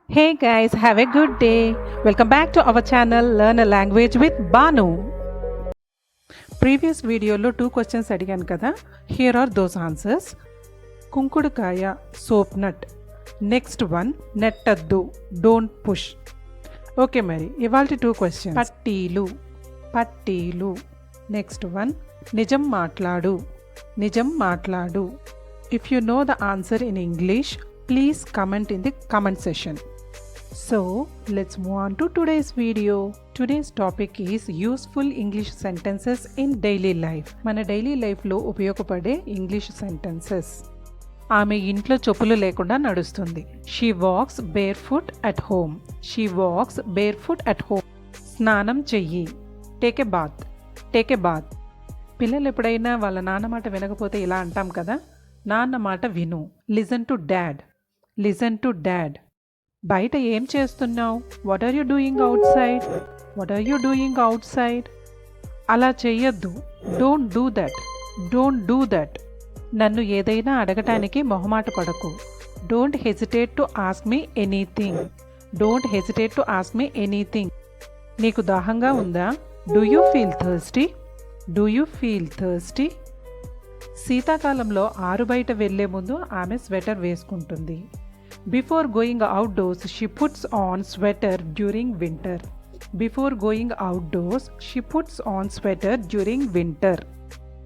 Hey guys, have a good day. Welcome back to our channel Learn a Language with Banu. Previous వీడియోలో 2 questions అడిగాను కదా. Here are those answers. కుంకుడుకాయ soap nut. Next one నెట్టద్దు don't push. Okay మరి ఇవాల్టి 2 questions. పట్టీలు. Next one నిజం మాట్లాడు. If you know the answer in English, please comment in the comment section. So, let's move on to today's video. Today's topic is useful English sentences in daily life. మన daily లైఫ్లో ఉపయోగపడే English sentences. ఆమె ఇంట్లో చెప్పులు లేకుండా నడుస్తుంది. She walks barefoot at home. స్నానం చెయ్యి. Take a bath. పిల్లలు ఎప్పుడైనా వాళ్ళ నాన్న మాట వినకపోతే ఇలా అంటాం కదా, నాన్న మాట విను. Listen to dad. బయట ఏం చేస్తున్నావు? What are you doing outside? అలా చెయ్యొద్దు. Don't do that. నన్ను ఏదైనా అడగటానికి మొహమాట పడకు. Don't hesitate to ask me anything. నీకు దాహంగా ఉందా? Do you feel thirsty? శీతాకాలంలో ఆరుబయట వెళ్లే ముందు ఆమె స్వెటర్ వేసుకుంటుంది. Before going outdoors, she puts on sweater during winter.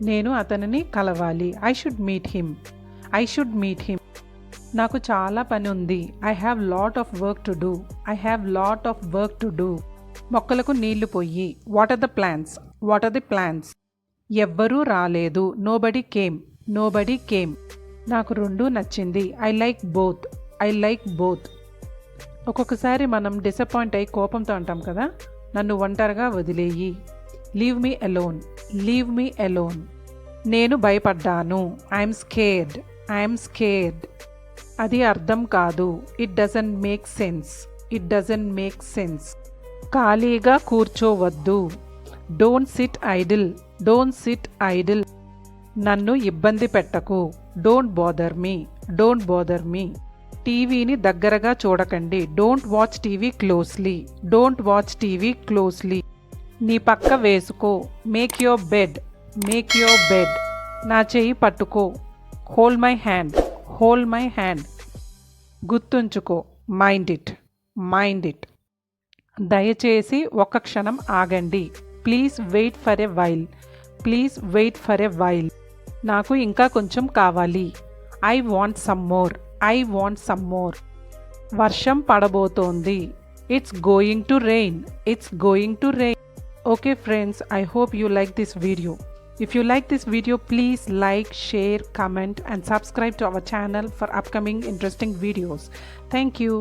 నేను అతనిని కలవాలి. I should meet him. నాకు చాలా పని ఉంది. I have lot of work to do. మొక్కలకు నీళ్లు పొయ్యి. What are the plans? ఎవ్వరూ రాలేదు. Nobody came. నాకు రెండూ నచ్చింది. I like both. ఒక్కొక్కసారి మనం డిసప్పాయింట్ అయి కోపంతో అంటాం కదా, నన్ను ఒంటరిగా వదిలేయి. Leave me alone. నేను భయపడ్డాను. I'm scared. అది అర్థం కాదు. It doesn't make sense. ఖాళీగా కూర్చోవద్దు. Don't sit idle. నన్ను ఇబ్బంది పెట్టకు. Don't bother me. టీవీని దగ్గరగా చూడకండి. Don't watch TV closely. నీ పక్క వేసుకో. Make your bed. నా చెయ్యి పట్టుకో. Hold my hand. గుర్తుంచుకో. Mind it. దయచేసి ఒక్క క్షణం ఆగండి. Please wait for a while. నాకు ఇంకా కొంచెం కావాలి. I want some more. వర్షం పడబోతోంది. It's going to rain. Okay friends, I hope you like this video. If you like this video, please like, share, comment and subscribe to our channel for upcoming interesting videos. Thank you.